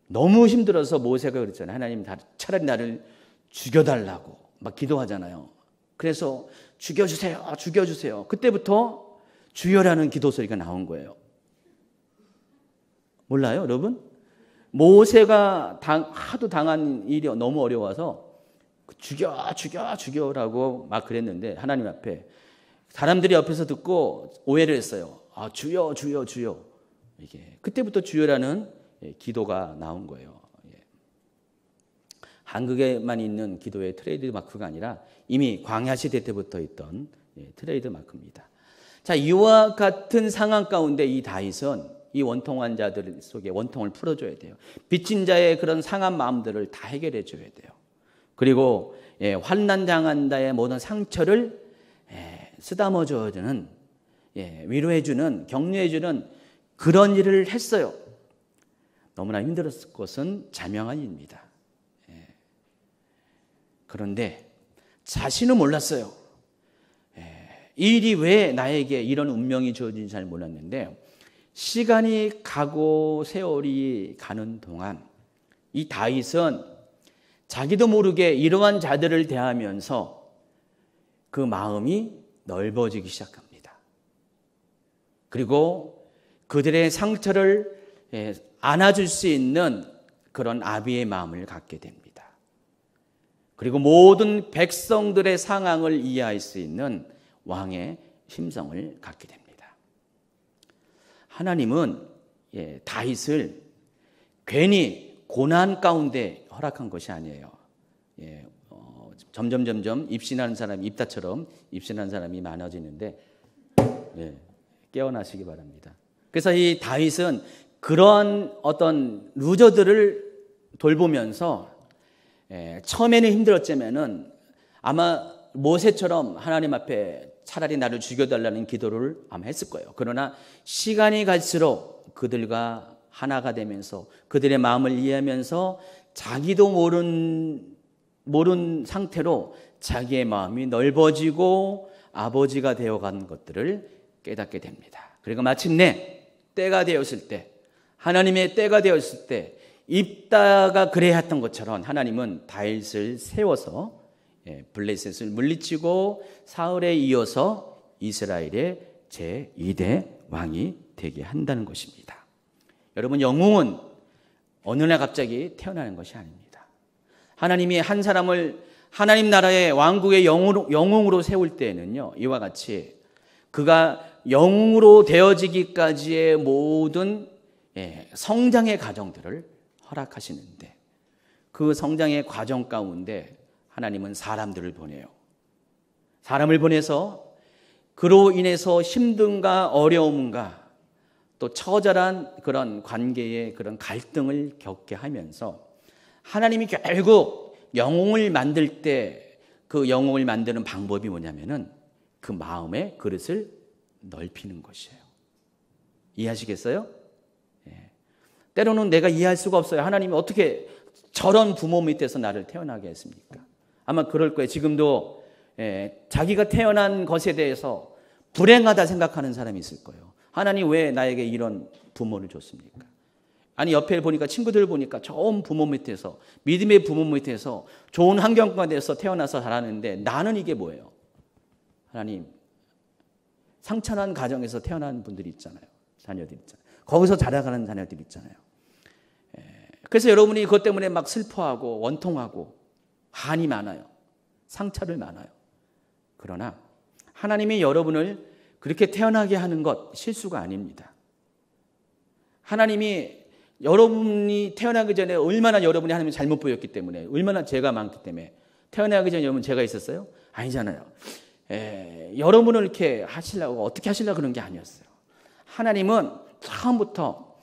너무 힘들어서 모세가 그랬잖아요. 하나님 차라리 나를 죽여달라고 막 기도하잖아요. 그래서 죽여주세요, 죽여주세요. 그때부터 주여라는 기도 소리가 나온 거예요. 몰라요, 여러분? 모세가 하도 당한 일이 너무 어려워서 죽여라고 막 그랬는데 하나님 앞에 사람들이 옆에서 듣고 오해를 했어요. 아, 주여. 이게 그때부터 주여라는 기도가 나온 거예요. 한국에만 있는 기도의 트레이드 마크가 아니라 이미 광야 시대 때부터 있던 트레이드 마크입니다. 자, 이와 같은 상황 가운데 이 다윗은 이 원통한 자들 속에 원통을 풀어줘야 돼요. 빚진 자의 그런 상한 마음들을 다 해결해 줘야 돼요. 그리고 환난 당한 자의 모든 상처를 쓰다듬어 주는, 위로해 주는, 격려해 주는 그런 일을 했어요. 너무나 힘들었을 것은 자명한 일입니다. 그런데 자신은 몰랐어요. 이 일이 왜 나에게 이런 운명이 주어진지 잘 몰랐는데, 시간이 가고 세월이 가는 동안 이 다윗은 자기도 모르게 이러한 자들을 대하면서 그 마음이 넓어지기 시작합니다. 그리고 그들의 상처를 안아줄 수 있는 그런 아비의 마음을 갖게 됩니다. 그리고 모든 백성들의 상황을 이해할 수 있는 왕의 심성을 갖게 됩니다. 하나님은 다윗을 괜히 고난 가운데 허락한 것이 아니에요. 점점 입신하는 사람이, 입다처럼 입신하는 사람이 많아지는데 깨어나시기 바랍니다. 그래서 이 다윗은 그런 어떤 루저들을 돌보면서 처음에는 힘들었지만은 아마 모세처럼 하나님 앞에 차라리 나를 죽여달라는 기도를 아마 했을 거예요. 그러나 시간이 갈수록 그들과 하나가 되면서 그들의 마음을 이해하면서 자기도 모른 상태로 자기의 마음이 넓어지고 아버지가 되어가는 것들을 깨닫게 됩니다. 그리고 마침내 때가 되었을 때, 하나님의 때가 되었을 때, 입다가 그래야 했던 것처럼 하나님은 다윗을 세워서 블레셋을 물리치고 사울에 이어서 이스라엘의 제2대 왕이 되게 한다는 것입니다. 여러분, 영웅은 어느 날 갑자기 태어나는 것이 아닙니다. 하나님이 한 사람을 하나님 나라의 왕국의 영웅으로 세울 때에는요, 이와 같이 그가 영웅으로 되어지기까지의 모든 성장의 과정들을 허락하시는데, 그 성장의 과정 가운데 하나님은 사람들을 보내요. 사람을 보내서 그로 인해서 힘듦과 어려움과 또 처절한 그런 관계의 그런 갈등을 겪게 하면서 하나님이 결국 영웅을 만들 때 그 영웅을 만드는 방법이 뭐냐면은 그 마음의 그릇을 넓히는 것이에요. 이해하시겠어요? 때로는 내가 이해할 수가 없어요. 하나님이 어떻게 저런 부모 밑에서 나를 태어나게 했습니까? 아마 그럴 거예요. 지금도 자기가 태어난 것에 대해서 불행하다 생각하는 사람이 있을 거예요. 하나님 왜 나에게 이런 부모를 줬습니까? 아니, 옆에 보니까 친구들 보니까 좋은 부모 밑에서, 믿음의 부모 밑에서 좋은 환경 가운데서 태어나서 자라는데 나는 이게 뭐예요? 하나님, 상처난 가정에서 태어난 분들이 있잖아요. 자녀들 있잖아요. 거기서 자라가는 자녀들 있잖아요. 그래서 여러분이 그것 때문에 막 슬퍼하고 원통하고 한이 많아요. 상처를 많아요. 그러나 하나님이 여러분을 그렇게 태어나게 하는 것 실수가 아닙니다. 하나님이 여러분이 태어나기 전에 얼마나 여러분이 하나님을 잘못 보였기 때문에, 얼마나 죄가 많기 때문에 태어나기 전에 여러분 죄가 있었어요? 아니잖아요. 여러분을 이렇게 하시려고, 어떻게 하시려고 그런 게 아니었어요. 하나님은 처음부터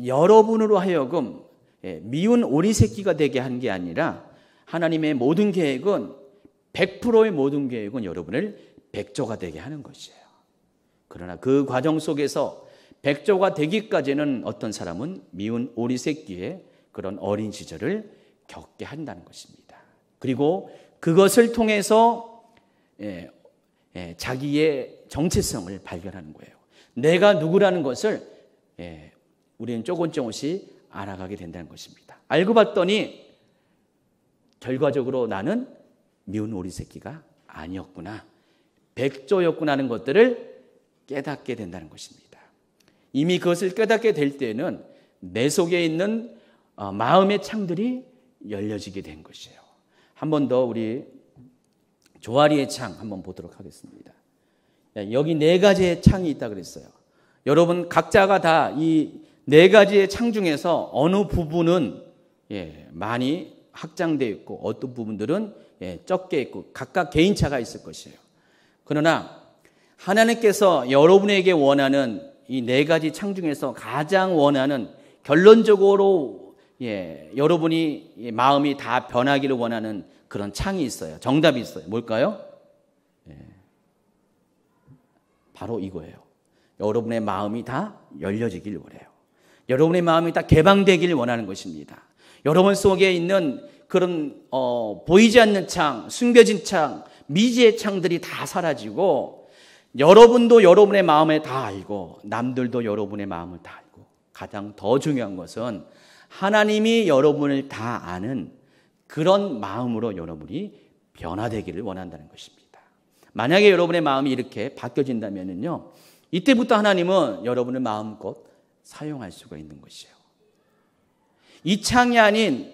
여러분으로 하여금 미운 오리 새끼가 되게 한 게 아니라, 하나님의 모든 계획은 100%의 모든 계획은 여러분을 백조가 되게 하는 것이에요. 그러나 그 과정 속에서 백조가 되기까지는 어떤 사람은 미운 오리 새끼의 그런 어린 시절을 겪게 한다는 것입니다. 그리고 그것을 통해서 자기의 정체성을 발견하는 거예요. 내가 누구라는 것을 우리는 조금씩 알아가게 된다는 것입니다. 알고 봤더니 결과적으로 나는 미운 오리 새끼가 아니었구나, 백조였구나 하는 것들을 깨닫게 된다는 것입니다. 이미 그것을 깨닫게 될 때는 내 속에 있는 마음의 창들이 열려지게 된 것이에요. 한 번 더 우리 조아리의 창 한번 보도록 하겠습니다. 여기 4가지의 창이 있다 그랬어요. 여러분 각자가 다 이 4가지의 창 중에서 어느 부분은 많이 확장되어 있고 어떤 부분들은 적게 있고 각각 개인차가 있을 것이에요. 그러나 하나님께서 여러분에게 원하는 이 4가지 창 중에서 가장 원하는, 결론적으로 여러분이 마음이 다 변하기를 원하는 그런 창이 있어요. 정답이 있어요. 뭘까요? 바로 이거예요. 여러분의 마음이 다 열려지길 원해요. 여러분의 마음이 다 개방되길 원하는 것입니다. 여러분 속에 있는 그런 보이지 않는 창, 숨겨진 창, 미지의 창들이 다 사라지고, 여러분도 여러분의 마음을 다 알고 남들도 여러분의 마음을 다 알고, 가장 더 중요한 것은 하나님이 여러분을 다 아는 그런 마음으로 여러분이 변화되기를 원한다는 것입니다. 만약에 여러분의 마음이 이렇게 바뀌어진다면요, 이때부터 하나님은 여러분을 마음껏 사용할 수가 있는 것이에요. 이 창이 아닌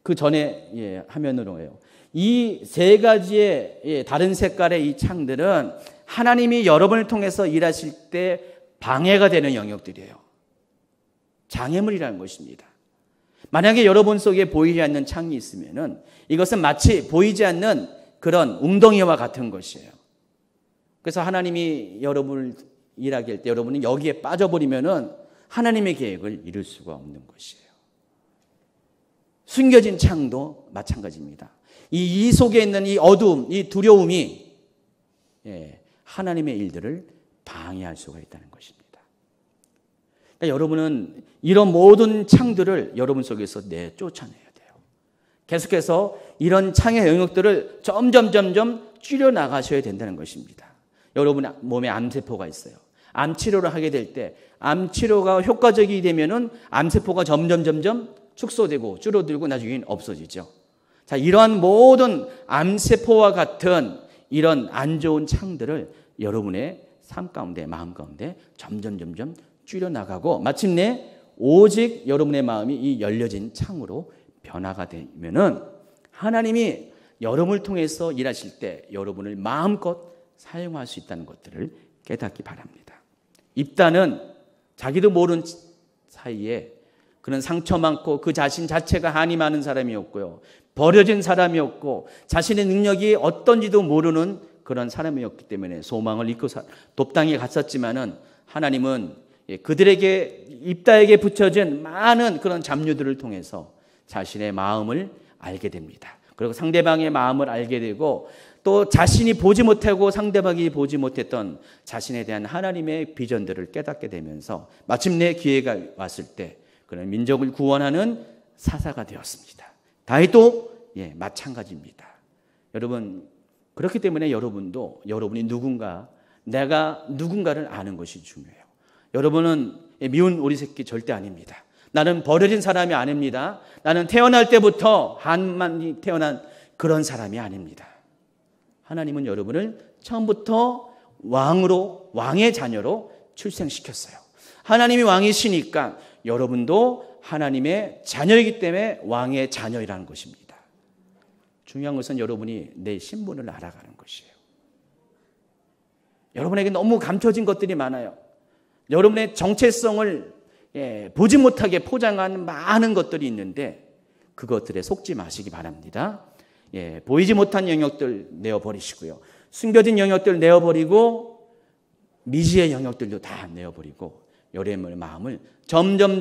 그 전에 화면으로 해요. 이 3가지의 다른 색깔의 이 창들은 하나님이 여러분을 통해서 일하실 때 방해가 되는 영역들이에요. 장애물이라는 것입니다. 만약에 여러분 속에 보이지 않는 창이 있으면은 이것은 마치 보이지 않는 그런 웅덩이와 같은 것이에요. 그래서 하나님이 여러분을 일하게 할 때 여러분은 여기에 빠져버리면은 하나님의 계획을 이룰 수가 없는 것이에요. 숨겨진 창도 마찬가지입니다. 이 속에 있는 이 어두움, 이 두려움이 하나님의 일들을 방해할 수가 있다는 것입니다. 그러니까 여러분은 이런 모든 창들을 여러분 속에서 내쫓아내야 돼요. 계속해서 이런 창의 영역들을 점점 줄여나가셔야 된다는 것입니다. 여러분 몸에 암세포가 있어요. 암치료를 하게 될 때 암치료가 효과적이 되면은 암세포가 점점 축소되고 줄어들고 나중에는 없어지죠. 자, 이러한 모든 암세포와 같은 이런 안 좋은 창들을 여러분의 삶 가운데, 마음 가운데 점점 줄여나가고 마침내 오직 여러분의 마음이 이 열려진 창으로 변화가 되면은 하나님이 여러분을 통해서 일하실 때 여러분을 마음껏 사용할 수 있다는 것들을 깨닫기 바랍니다. 입다는 자기도 모르는 사이에 그런 상처 많고 그 자신 자체가 한이 많은 사람이었고요. 버려진 사람이었고 자신의 능력이 어떤지도 모르는 그런 사람이었기 때문에 소망을 잃고 돕당에 갔었지만은 하나님은 그들에게 입다에게 붙여진 많은 그런 잡류들을 통해서 자신의 마음을 알게 됩니다. 그리고 상대방의 마음을 알게 되고 또 자신이 보지 못하고 상대방이 보지 못했던 자신에 대한 하나님의 비전들을 깨닫게 되면서 마침내 기회가 왔을 때 그런 민족을 구원하는 사사가 되었습니다. 다윗도 마찬가지입니다. 여러분, 그렇기 때문에 여러분도 여러분이 누군가, 내가 누군가를 아는 것이 중요해요. 여러분은 미운 오리 새끼 절대 아닙니다. 나는 버려진 사람이 아닙니다. 나는 태어날 때부터 한만이 태어난 그런 사람이 아닙니다. 하나님은 여러분을 처음부터 왕의 자녀로 출생시켰어요. 하나님이 왕이시니까 여러분도 하나님의 자녀이기 때문에 왕의 자녀이라는 것입니다. 중요한 것은 여러분이 내 신분을 알아가는 것이에요. 여러분에게 너무 감춰진 것들이 많아요. 여러분의 정체성을 보지 못하게 포장한 많은 것들이 있는데 그것들에 속지 마시기 바랍니다. 보이지 못한 영역들 내어버리시고요. 숨겨진 영역들 내어버리고 미지의 영역들도 다 내어버리고 여러분의 마음을 점점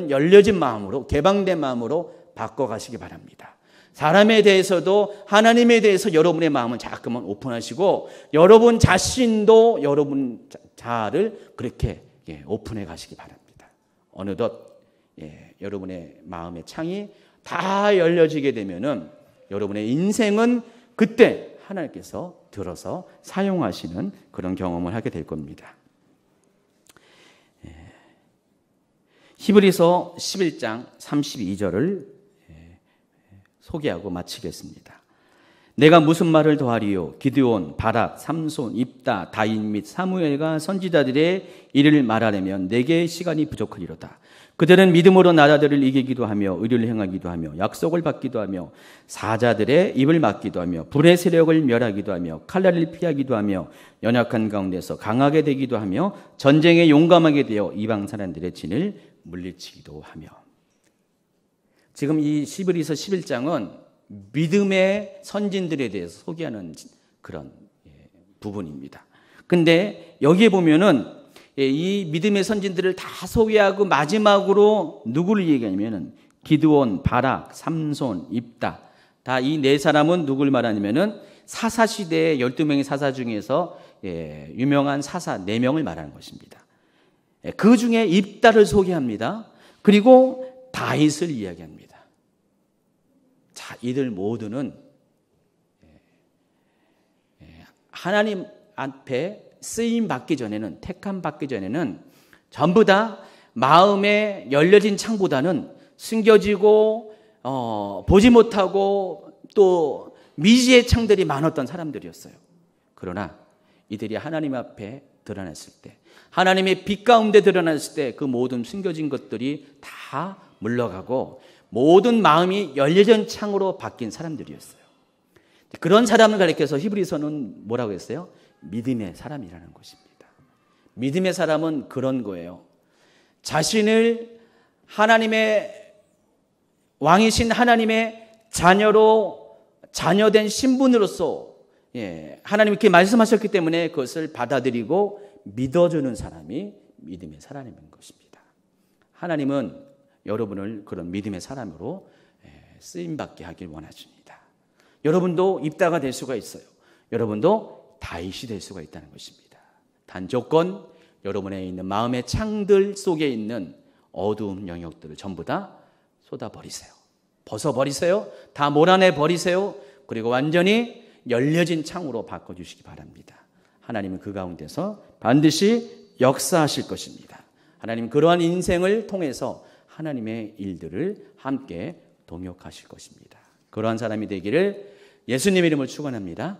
열려진 마음으로, 개방된 마음으로 바꿔가시기 바랍니다. 사람에 대해서도 하나님에 대해서 여러분의 마음을 자꾸만 오픈하시고 여러분 자신도 여러분 자아를 그렇게 오픈해 가시기 바랍니다. 어느덧 여러분의 마음의 창이 다 열려지게 되면은 여러분의 인생은 그때 하나님께서 들어서 사용하시는 그런 경험을 하게 될 겁니다. 히브리서 11장 32절을 소개하고 마치겠습니다. 내가 무슨 말을 더하리요? 기드온, 바락, 삼손, 입다, 다인 및 사무엘과 선지자들의 일을 말하려면 내게 시간이 부족하리로다. 그들은 믿음으로 나라들을 이기기도 하며 의를 행하기도 하며 약속을 받기도 하며 사자들의 입을 막기도 하며 불의 세력을 멸하기도 하며 칼날을 피하기도 하며 연약한 가운데서 강하게 되기도 하며 전쟁에 용감하게 되어 이방 사람들의 진을 물리치기도 하며. 지금 이 히브리서 11장은 믿음의 선진들에 대해서 소개하는 그런 부분입니다. 근데 여기에 보면은 이 믿음의 선진들을 다 소개하고 마지막으로 누구를 얘기하냐면은 기드온, 바락, 삼손, 입다. 다 이 네 사람은 누구를 말하냐면은 사사 시대의 12명의 사사 중에서 유명한 사사 4명을 말하는 것입니다. 그 중에 입다를 소개합니다. 그리고 다윗을 이야기합니다. 자, 이들 모두는 하나님 앞에 쓰임 받기 전에는, 택함 받기 전에는 전부 다 마음에 열려진 창보다는 숨겨지고 보지 못하고 또 미지의 창들이 많았던 사람들이었어요. 그러나 이들이 하나님 앞에 드러났을 때, 하나님의 빛 가운데 드러났을 때 그 모든 숨겨진 것들이 다 물러가고 모든 마음이 열려진 창으로 바뀐 사람들이었어요. 그런 사람을 가리켜서 히브리서는 뭐라고 했어요? 믿음의 사람이라는 것입니다. 믿음의 사람은 그런 거예요. 자신을 하나님의 왕이신 하나님의 자녀된 신분으로서 하나님이 이렇게 말씀하셨기 때문에 그것을 받아들이고 믿어주는 사람이 믿음의 사람인 것입니다. 하나님은 여러분을 그런 믿음의 사람으로 쓰임받게 하길 원하십니다. 여러분도 입다가 될 수가 있어요. 여러분도 다윗이 될 수가 있다는 것입니다. 단 조건, 여러분의 있는 마음의 창들 속에 있는 어두운 영역들을 전부 다 쏟아버리세요. 벗어버리세요. 다 몰아내버리세요. 그리고 완전히 열려진 창으로 바꿔주시기 바랍니다. 하나님은 그 가운데서 반드시 역사하실 것입니다. 하나님 그러한 인생을 통해서 하나님의 일들을 함께 동역하실 것입니다. 그러한 사람이 되기를 예수님 이름으로 축원합니다.